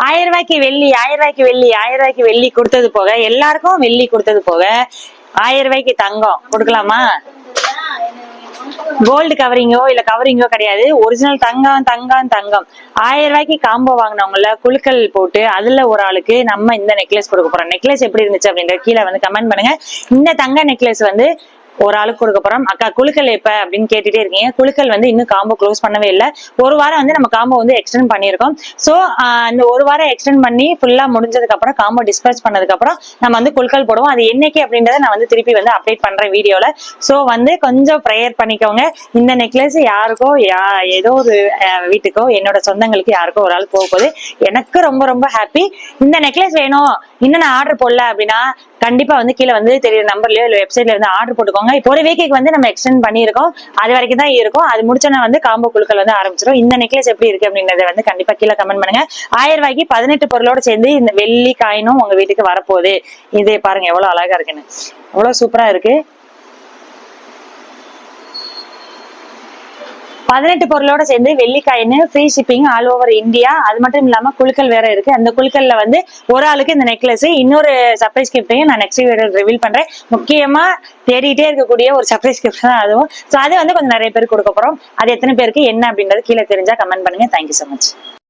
1000 ரூபாய்க்கு வெள்ளி கொடுத்தது போக, எல்லாருக்கும் வெள்ளி கொடுத்தது போக 1000 ரூபாய்க்கு தங்கம் கொடுக்கலாமா? கோல்டு கவரிங்கோ இல்ல கவரிங்கோ கிடையாது, ஒரிஜினல் தங்கம் தங்கம் தங்கம். 1000 ரூபாய்க்கு காம்போ வாங்கினவங்கள குழுக்கள் போட்டு அதுல ஒரு ஆளுக்கு நம்ம இந்த நெக்லஸ் கொடுக்க போறோம். நெக்லஸ் எப்படி இருந்துச்சு அப்படின்ற கீழே வந்து கமெண்ட் பண்ணுங்க. இந்த தங்க நெக்லஸ் வந்து ஒரு ஆளுக்கு கொடுக்க போறோம். அக்கா குழுக்கள் எப்ப அப்படின்னு கேட்டுட்டே இருக்கீங்க. குழுக்கள் வந்து இன்னும் காம்போ க்ளோஸ் பண்ணவே இல்லை. ஒரு வாரம் வந்து நம்ம காம்போ வந்து எக்ஸ்டெண்ட் பண்ணிருக்கோம். சோ இந்த ஒரு வாரம் எக்ஸ்டெண்ட் பண்ணி ஃபுல்லா முடிஞ்சதுக்கு அப்புறம் காம்போ டிஸ்பேச் பண்ணதுக்கு அப்புறம் நம்ம வந்து குழுக்கள் போடுவோம். அது என்னைக்கு அப்படின்றத நான் வந்து திருப்பி வந்து அப்டேட் பண்றேன் வீடியோல. சோ வந்து கொஞ்சம் ப்ரேயர் பண்ணிக்கோங்க. இந்த நெக்லஸ் யாருக்கோ ஏதோ ஒரு வீட்டுக்கோ என்னோட சொந்தங்களுக்கு யாருக்கோ ஒரு ஆள் போக போகுது. எனக்கு ரொம்ப ரொம்ப ஹாப்பி. இந்த நெக்லஸ் வேணும், இன்னும் நான் ஆர்டர் போடல அப்படின்னா கண்டிப்பா வந்து கீழே வந்து தெரியுற நம்பர்லயோ இல்ல வெப்சைட்ல வந்து ஆர்டர் போட்டுக்கோங்க. இப்போ ஒரு வீக்கு வந்து நம்ம எக்ஸ்டெண்ட் பண்ணிருக்கோம். அது வரைக்கும் தான் இருக்கும். அது முடிச்சோன்னா வந்து காம்போ குழுக்கள் வந்து ஆரம்பிச்சிடும். இந்த நெக்லஸ் எப்படி இருக்கு அப்படின்றத வந்து கண்டிப்பா கீழே கமெண்ட் பண்ணுங்க. 1000 ரூபாய்க்கு 18 பொருளோட சேர்ந்து இந்த வெள்ளி காயினும் உங்க வீட்டுக்கு வரப்போகுது. இது பாருங்க எவ்வளவு அழகா இருக்குன்னு, எவ்வளவு சூப்பரா இருக்கு. 18 பொருளோட சேர்ந்து வெள்ளிக்காயின்னு free shipping all over India. அது மட்டும் இல்லாம குழுக்கள் வேற இருக்கு. அந்த குழுக்கள்ல வந்து ஒரு ஆளுக்கு இந்த நெக்லஸ், இன்னொரு சர்ப்ரைஸ் கிஃப்டையும் நான் நெக்ஸ்ட் வீடியோ ரிவீல் பண்றேன். முக்கியமா தேடிட்டே இருக்கக்கூடிய ஒரு சர்ப்ரைஸ் கிஃப்ட் தான் அதுவும். ஸோ அது வந்து கொஞ்சம் நிறைய பேருக்கு கொடுக்க போறோம். அது எத்தனை பேருக்கு என்ன அப்படின்றது கீழே தெரிஞ்சா கமெண்ட் பண்ணுங்க. Thank you so much.